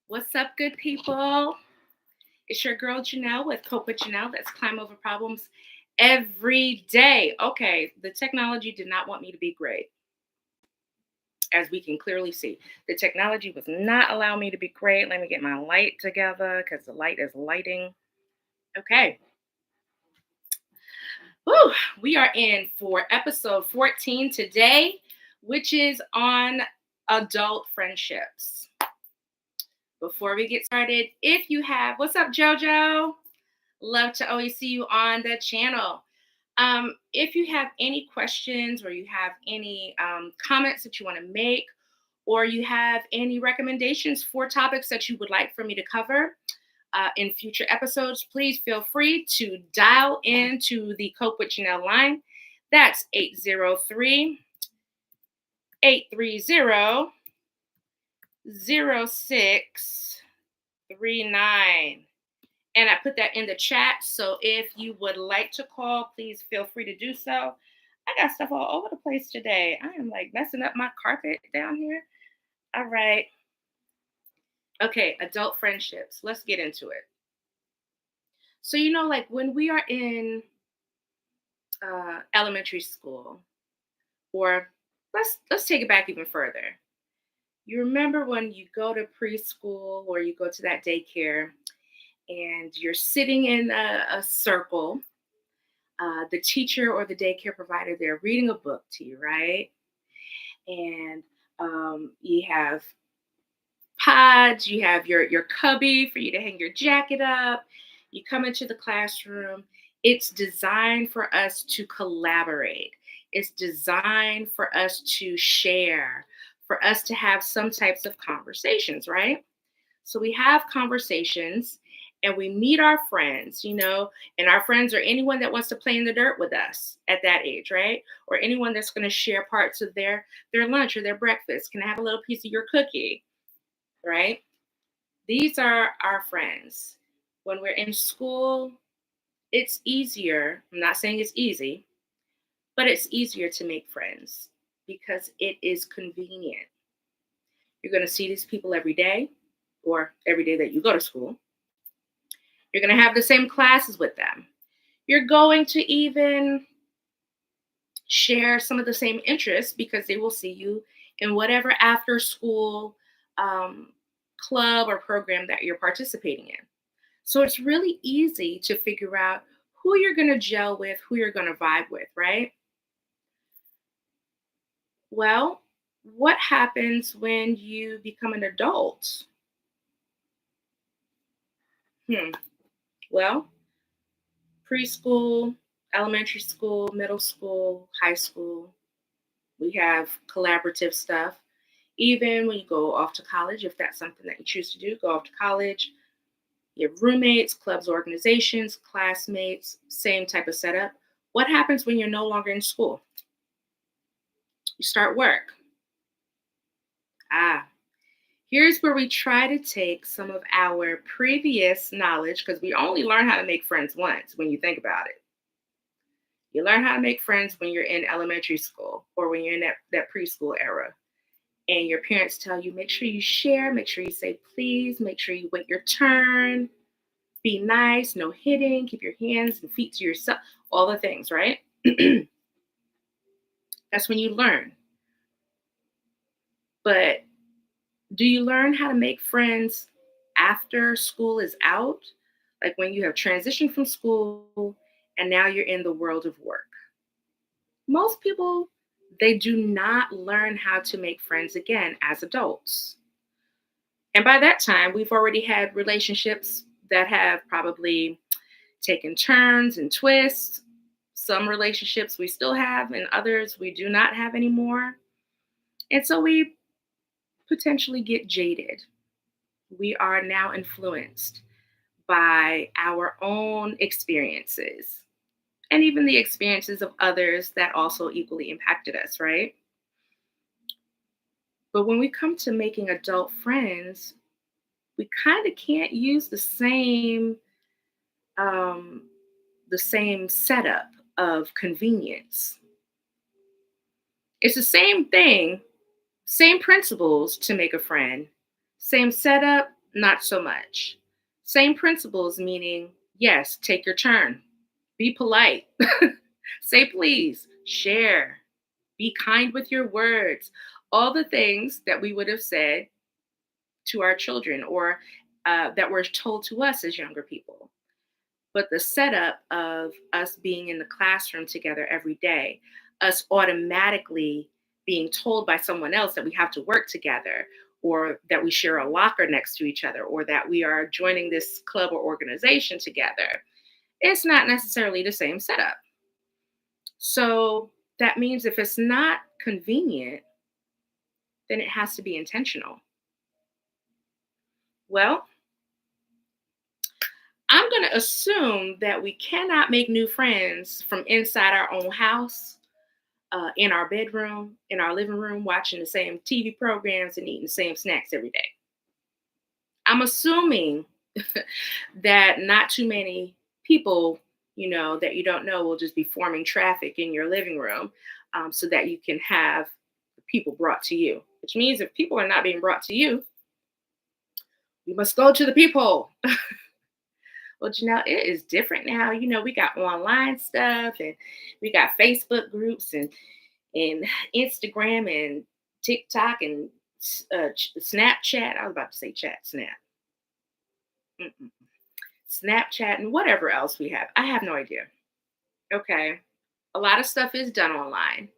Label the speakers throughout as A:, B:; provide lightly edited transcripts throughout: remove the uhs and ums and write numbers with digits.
A: What's up, good people? It's your girl Janelle with Cope with Janelle. That's climb over problems every day. Okay, the technology did not want me to be great, as we can clearly see. The technology was not allowing me to be great. Let me get my light together because the light is lighting. Okay, Whew. We are in for episode 14 today, which is on adult friendships. Before we get started, if you have, what's up, JoJo? Love to always see you on the channel. If you have any questions or you have any comments that you want to make, or you have any recommendations for topics that you would like for me to cover in future episodes, please feel free to dial into the Cope with Janelle line. That's 803 830 0639. And I put that in the chat. So if you would like to call, please feel free to do so. I got stuff all over the place today. I am like messing up my carpet down here. All right. Okay, adult friendships. Let's get into it. So, like when we are in elementary school, or let's take it back even further. You remember when you go to preschool or you go to that daycare and you're sitting in a circle. The teacher or the daycare provider, they're reading a book to you, right? And you have pods, you have your cubby for you to hang your jacket up. You come into the classroom. It's designed for us to collaborate. It's designed for us to share, for us to have some types of conversations, right? So we have conversations and we meet our friends, and our friends are anyone that wants to play in the dirt with us at that age, right? Or anyone that's going to share parts of their lunch or their breakfast. Can I have a little piece of your cookie, right? These are our friends. When we're in school, it's easier. I'm not saying it's easy, but it's easier to make friends because it is convenient. You're going to see these people every day or every day that you go to school. You're going to have the same classes with them. You're going to even share some of the same interests because they will see you in whatever after school club or program that you're participating in. So it's really easy to figure out who you're going to gel with, who you're going to vibe with, right? Well, what happens when you become an adult? Well, preschool, elementary school, middle school, high school, we have collaborative stuff. Even when you go off to college, if that's something that you choose to do, go off to college. You have roommates, clubs, organizations, classmates, same type of setup. What happens when you're no longer in school? You start work. Here's where we try to take some of our previous knowledge, because we only learn how to make friends once when you think about it. You learn how to make friends when you're in elementary school or when you're in that preschool era. And your parents tell you, make sure you share, make sure you say please, make sure you wait your turn, be nice, no hitting, keep your hands and feet to yourself, all the things, right? That's when you learn. But do you learn how to make friends after school is out? Like when you have transitioned from school and now you're in the world of work. Most people, they do not learn how to make friends again as adults. And by that time, we've already had relationships that have probably taken turns and twists. Some relationships we still have, and others we do not have anymore. And so we potentially get jaded. We are now influenced by our own experiences and even the experiences of others that also equally impacted us, right? But when we come to making adult friends, we kind of can't use um, the same setup of convenience. It's the same thing, same principles to make a friend, same setup, Not so much. Same principles, meaning, yes, take your turn, be polite, say please, share, be kind with your words, all the things that we would have said to our children or that were told to us as younger people. But the setup of us being in the classroom together every day, us automatically being told by someone else that we have to work together, or that we share a locker next to each other, or that we are joining this club or organization together, it's not necessarily the same setup. So that means if it's not convenient, then it has to be intentional. Well, I'm going to assume that we cannot make new friends from inside our own house, in our bedroom, in our living room, watching the same TV programs and eating the same snacks every day. I'm assuming that not too many people, that you don't know will just be forming traffic in your living room, so that you can have people brought to you. Which means if people are not being brought to you, you must go to the people. Well, it is different now. We got online stuff and we got Facebook groups and Instagram and TikTok and Snapchat. I was about to say chat, Snap. Mm-mm. Snapchat and whatever else we have. I have no idea. Okay. A lot of stuff is done online.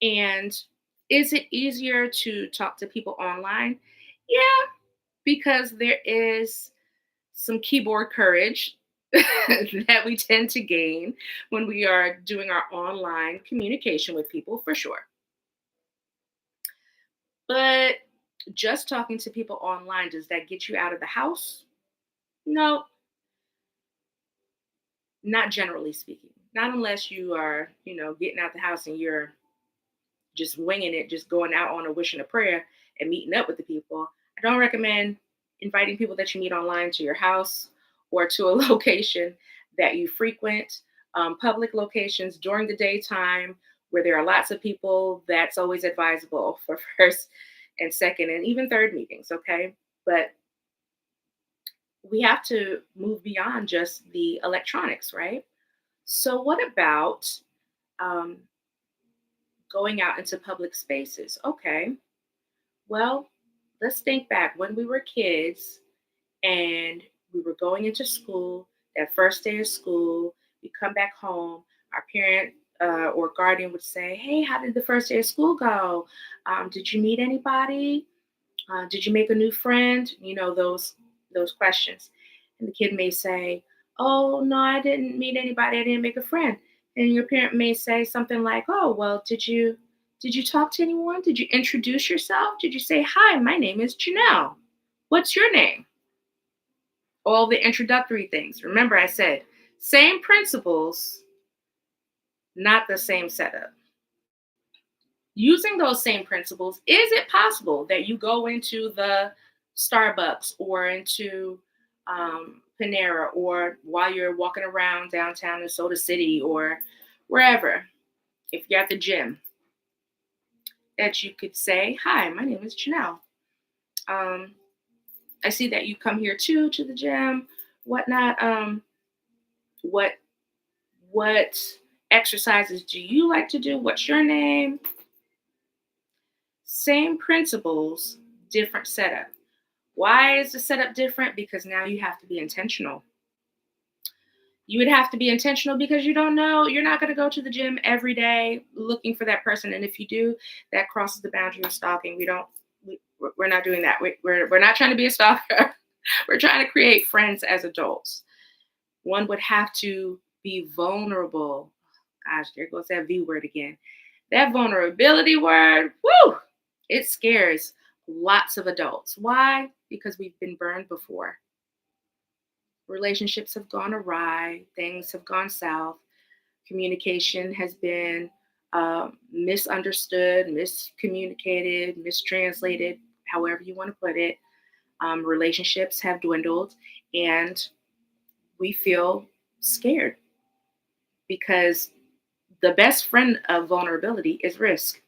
A: And is it easier to talk to people online? Yeah, because there is some keyboard courage that we tend to gain when we are doing our online communication with people, for sure. But just talking to people online, does that get you out of the house? No, not generally speaking. Not unless you are, getting out the house and you're just winging it, just going out on a wish and a prayer and meeting up with the people. I don't recommend inviting people that you meet online to your house or to a location that you frequent. Public locations during the daytime where there are lots of people, that's always advisable for first and second and even third meetings, okay? But we have to move beyond just the electronics, right? So, what about um, going out into public spaces? Okay, well, let's think back when we were kids and we were going into school, that first day of school, we come back home, our parent or guardian would say, "Hey, how did the first day of school go? Did you meet anybody? Did you make a new friend?" Those questions. And the kid may say, "Oh, no, I didn't meet anybody. I didn't make a friend." And your parent may say something like, "Oh, well, did you talk to anyone? Did you introduce yourself? Did you say, 'Hi, my name is Janelle. What's your name?'" All the introductory things. Remember, I said same principles, not the same setup. Using those same principles, is it possible that you go into the Starbucks or into Panera, or while you're walking around downtown in Soda City or wherever, if you're at the gym, that you could say, "Hi, my name is Janelle. Um, I see that you come here too to the gym, whatnot. What what exercises do you like to do? What's your name?" Same principles, different setup. Why is the setup different? Because now you have to be intentional. You would have to be intentional because you don't know, you're not going to go to the gym every day looking for that person. And if you do, that crosses the boundary of stalking. We're not doing that. We're not trying to be a stalker. We're trying to create friends as adults. One would have to be vulnerable. Gosh, there goes that V word again. That vulnerability word, whoo, it scares lots of adults. Why? Because we've been burned before. Relationships have gone awry, things have gone south, communication has been misunderstood, miscommunicated, mistranslated, however you want to put it. Relationships have dwindled, and we feel scared because the best friend of vulnerability is risk.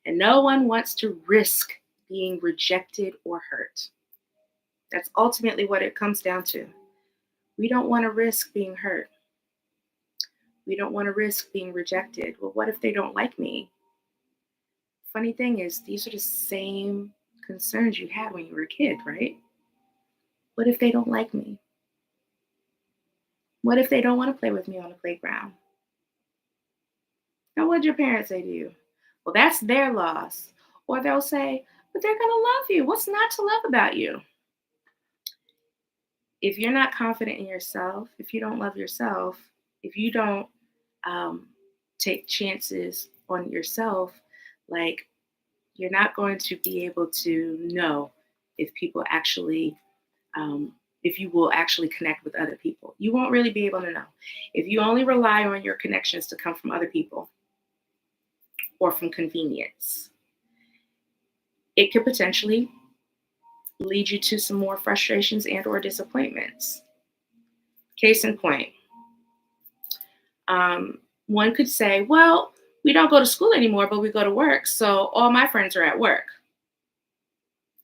A: And no one wants to risk being rejected or hurt. That's ultimately what it comes down to. We don't want to risk being hurt. We don't want to risk being rejected. Well, what if they don't like me? Funny thing is, these are the same concerns you had when you were a kid, right? What if they don't like me? What if they don't want to play with me on the playground? Now, what'd your parents say to you? Well, that's their loss. Or they'll say, but they're going to love you. What's not to love about you? If you're not confident in yourself, if you don't love yourself, if you don't um, take chances on yourself, like you're not going to be able to know if people actually, if you will actually connect with other people. You won't really be able to know. If you only rely on your connections to come from other people or from convenience, it could potentially lead you to some more frustrations and or disappointments. Case in point, one could say, well, we don't go to school anymore, but we go to work. So all my friends are at work.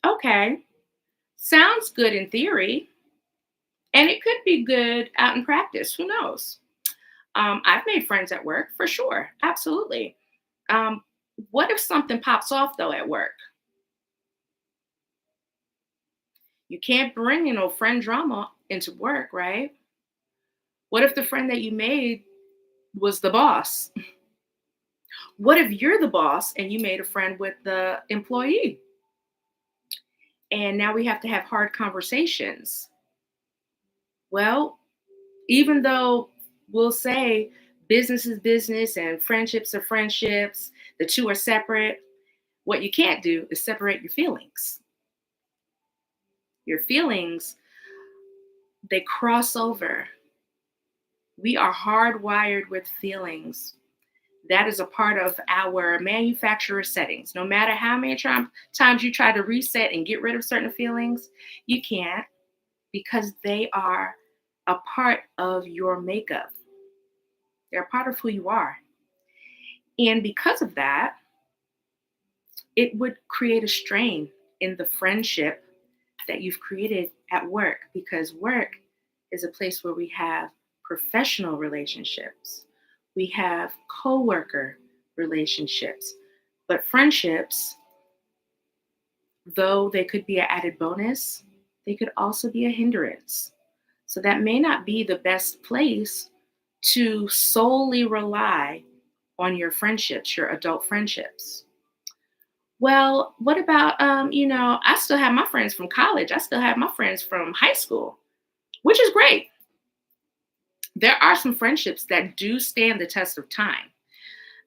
A: Okay, sounds good in theory, and it could be good out in practice. Who knows? I've made friends at work for sure. Absolutely. Um, what if something pops off though at work? You can't bring no friend drama into work, right? What if the friend that you made was the boss? What if you're the boss and you made a friend with the employee? And now we have to have hard conversations. Well, even though we'll say business is business and friendships are friendships, the two are separate, what you can't do is separate your feelings. Your feelings, they cross over. We are hardwired with feelings. That is a part of our manufacturer settings. No matter how many times you try to reset and get rid of certain feelings, you can't because they are a part of your makeup. They're a part of who you are. And because of that, it would create a strain in the friendship that you've created at work because work is a place where we have professional relationships, we have coworker relationships, but friendships, though they could be an added bonus, they could also be a hindrance. So that may not be the best place to solely rely on your friendships, your adult friendships. Well, what about, I still have my friends from college. I still have my friends from high school, which is great. There are some friendships that do stand the test of time.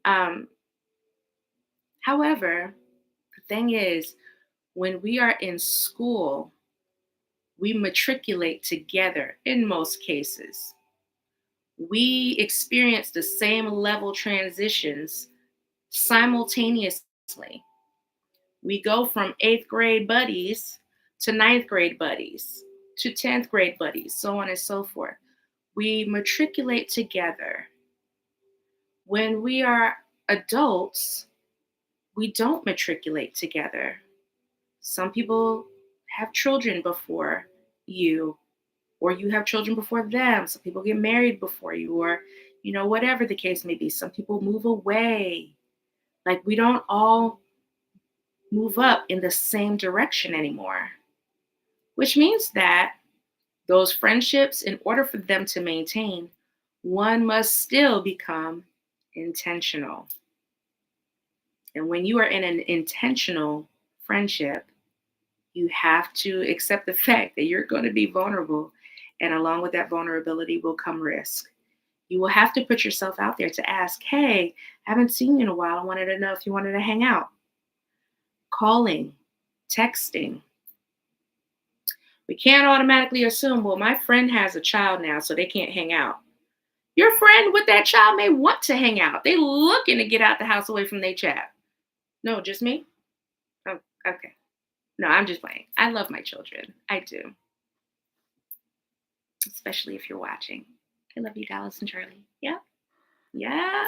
A: Um, However, the thing is, when we are in school, we matriculate together in most cases. We experience the same level transitions simultaneously. We go from eighth grade buddies to ninth grade buddies to 10th grade buddies, so on and so forth. We matriculate together. When we are adults, we don't matriculate together. Some people have children before you, or you have children before them. Some people get married before you, or, whatever the case may be. Some people move away. Like, we don't all move up in the same direction anymore, which means that those friendships, in order for them to maintain, one must still become intentional. And when you are in an intentional friendship, you have to accept the fact that you're going to be vulnerable. And along with that vulnerability will come risk. You will have to put yourself out there to ask, hey, I haven't seen you in a while. I wanted to know if you wanted to hang out. Calling, texting. We can't automatically assume, well, my friend has a child now, so they can't hang out. Your friend with that child may want to hang out. They're looking to get out the house away from their child. No, just me? Oh, okay. No, I'm just playing. I love my children. I do. Especially if you're watching. I love you, Dallas and Charlie. Yeah. Yeah.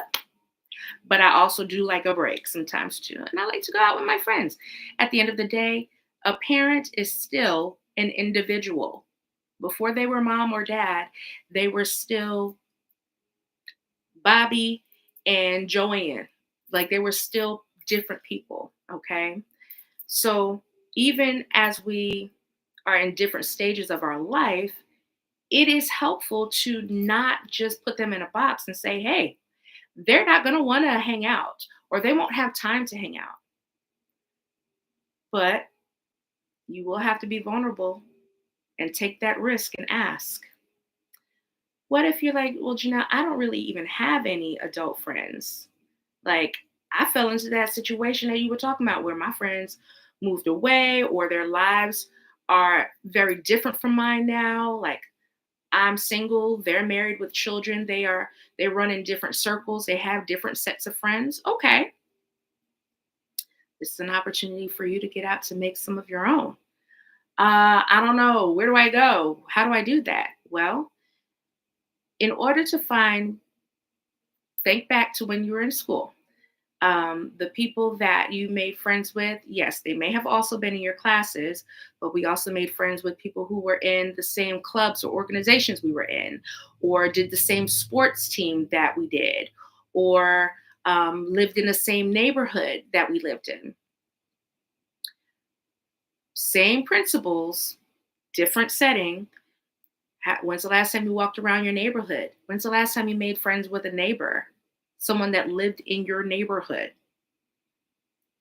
A: But I also do like a break sometimes too. And I like to go out with my friends. At the end of the day, a parent is still an individual. Before they were mom or dad, they were still Bobby and Joanne. Like they were still different people. Okay. So even as we are in different stages of our life, it is helpful to not just put them in a box and say, hey, they're not going to want to hang out or they won't have time to hang out. But you will have to be vulnerable and take that risk and ask. What if you're like, well, Janelle, I don't really even have any adult friends? Like, I fell into that situation that you were talking about where my friends moved away or their lives are very different from mine now. Like, I'm single, they're married with children, they run in different circles, they have different sets of friends. Okay. This is an opportunity for you to get out to make some of your own. I don't know. Where do I go? How do I do that? Well, in order to think back to when you were in school. The people that you made friends with, yes, they may have also been in your classes, but we also made friends with people who were in the same clubs or organizations we were in, or did the same sports team that we did, or lived in the same neighborhood that we lived in. Same principles, different setting. When's the last time you walked around your neighborhood? When's the last time you made friends with a neighbor? Someone that lived in your neighborhood.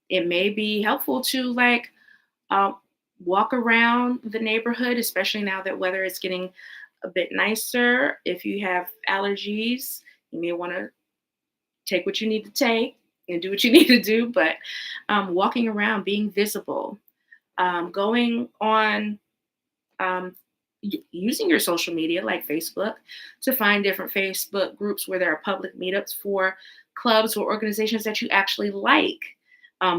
A: It may be helpful to uh, walk around the neighborhood, especially now that weather is getting a bit nicer. If you have allergies, you may want to take what you need to take and do what you need to do. But walking around, being visible, going on using your social media like Facebook to find different Facebook groups where there are public meetups for clubs or organizations that you actually like,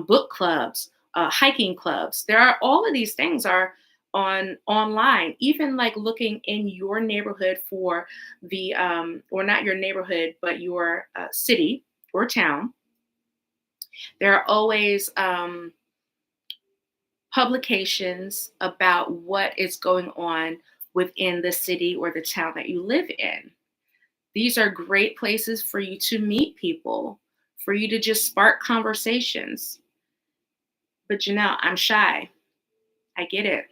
A: book clubs, hiking clubs. There are all of these things are on online. Even like looking in your neighborhood for the or not your neighborhood, but your city or town. There are always publications about what is going on within the city or the town that you live in. These are great places for you to meet people, for you to just spark conversations. But Janelle, I'm shy. I get it.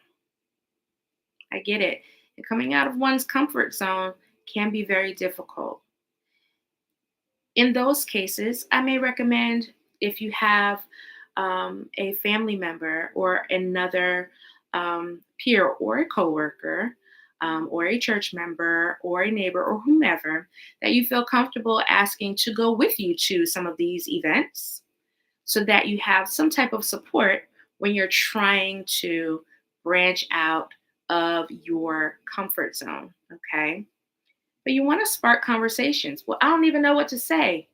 A: I get it. And coming out of one's comfort zone can be very difficult. In those cases, I may recommend if you have a family member or another peer or a coworker or a church member or a neighbor or whomever that you feel comfortable asking to go with you to some of these events so that you have some type of support when you're trying to branch out of your comfort zone. Okay. But you want to spark conversations. Well, I don't even know what to say.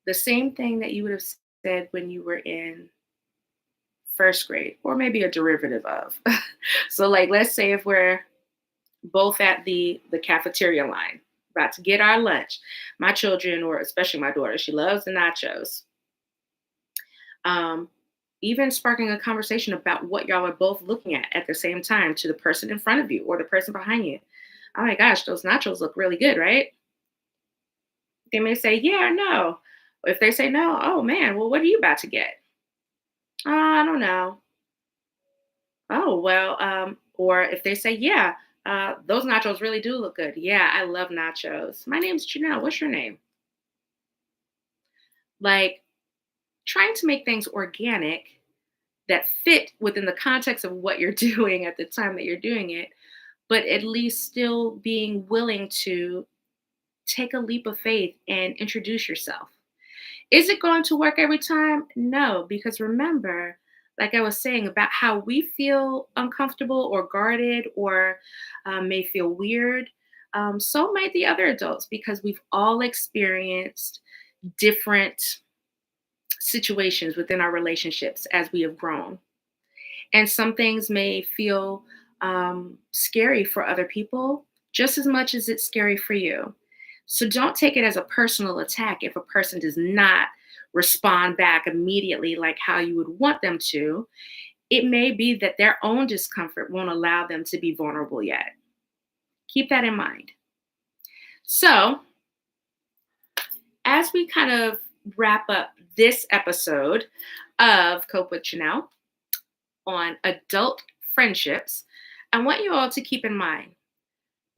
A: The same thing that you would have said when you were in first grade, or maybe a derivative of. So, like, let's say if we're both at the cafeteria line, about to get our lunch, my children, or especially my daughter, she loves the nachos. Um, Even sparking a conversation about what y'all are both looking at the same time to the person in front of you or the person behind you. Oh my gosh, those nachos look really good, right? They may say, yeah or no. If they say no, oh man, well, what are you about to get? I don't know. Oh, well, or if they say, yeah, those nachos really do look good. Yeah, I love nachos. My name's Janelle. What's your name? Like trying to make things organic that fit within the context of what you're doing at the time that you're doing it, but at least still being willing to take a leap of faith and introduce yourself. Is it going to work every time? No, because remember, like I was saying about how we feel uncomfortable or guarded or may feel weird, so might the other adults because we've all experienced different situations within our relationships as we have grown. And some things may feel scary for other people just as much as it's scary for you. So don't take it as a personal attack if a person does not respond back immediately like how you would want them to. It may be that their own discomfort won't allow them to be vulnerable yet. Keep that in mind. So, as we kind of wrap up this episode of Cope with Janelle on adult friendships, I want you all to keep in mind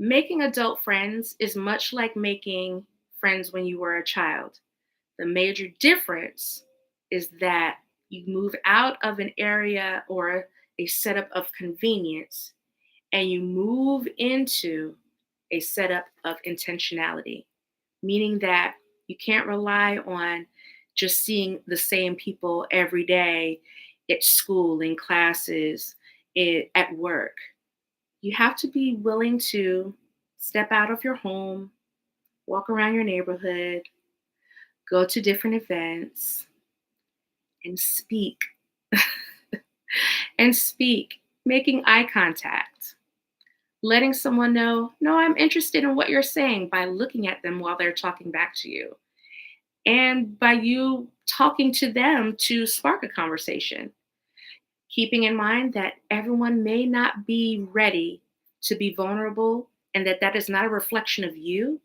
A: making adult friends is much like making friends when you were a child. The major difference is that you move out of an area or a setup of convenience and you move into a setup of intentionality, meaning that you can't rely on just seeing the same people every day at school, in classes, at work. You have to be willing to step out of your home, walk around your neighborhood, go to different events, and speak. And speak, making eye contact, letting someone know, no, I'm interested in what you're saying by looking at them while they're talking back to you. And by you talking to them to spark a conversation, keeping in mind that everyone may not be ready to be vulnerable and that is not a reflection of you.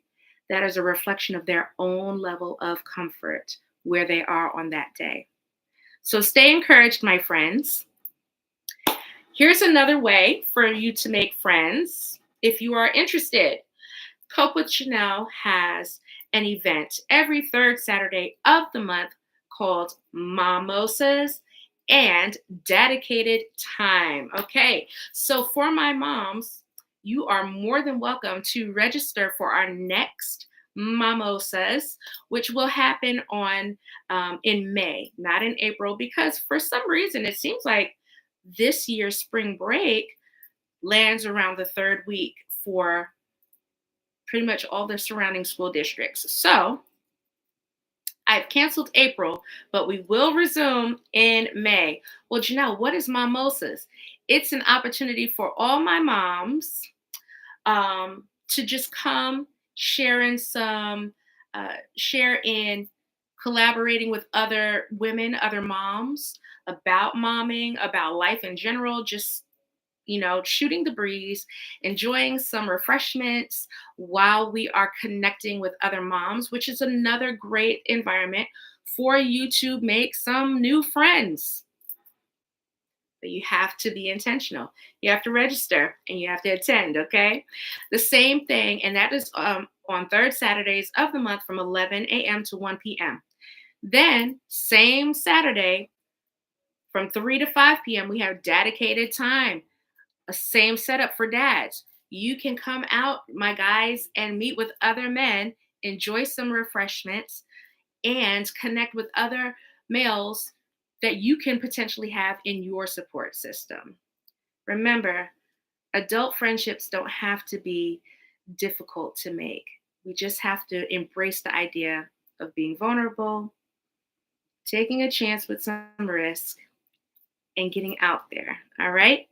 A: That is a reflection of their own level of comfort where they are on that day. So stay encouraged, my friends. Here's another way for you to make friends if you are interested. Cope with Janelle has an event every third Saturday of the month called Momosas and Dedicated Time. Okay, so for my moms, you are more than welcome to register for our next Mimosas, which will happen on in May, not in April, because for some reason it seems like this year's spring break lands around the third week for pretty much all the surrounding school districts. So I've canceled April, but we will resume in May. Well, Janelle, what is Mimosas? It's an opportunity for all my moms to just come share in collaborating with other women, other moms about momming, about life in general, just shooting the breeze, enjoying some refreshments while we are connecting with other moms, which is another great environment for you to make some new friends. But you have to be intentional. You have to register and you have to attend, okay? The same thing, and that is on third Saturdays of the month from 11 a.m. to 1 p.m. Then, same Saturday from 3 to 5 p.m., we have dedicated time. A same setup for dads. You can come out, my guys, and meet with other men, enjoy some refreshments, and connect with other males that you can potentially have in your support system. Remember, adult friendships don't have to be difficult to make. We just have to embrace the idea of being vulnerable, taking a chance with some risk, and getting out there. All right?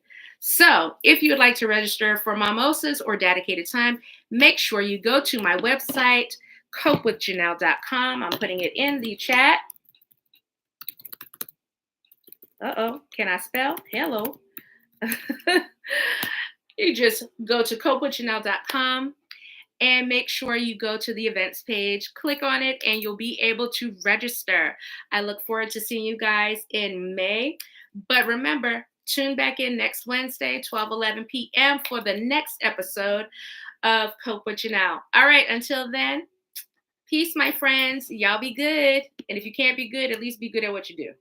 A: So, if you would like to register for Mimosas or Dedicated Time, make sure you go to my website, copewithjanelle.com. I'm putting it in the chat. Can I spell? Hello. You just go to copewithjanelle.com and make sure you go to the events page, click on it, and you'll be able to register. I look forward to seeing you guys in May. But remember, tune back in next Wednesday, 12:11 p.m. for the next episode of Cope with Janelle. All right, until then, peace, my friends. Y'all be good. And if you can't be good, at least be good at what you do.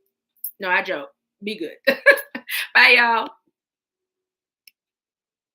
A: No, I joke. Be good. Bye, y'all.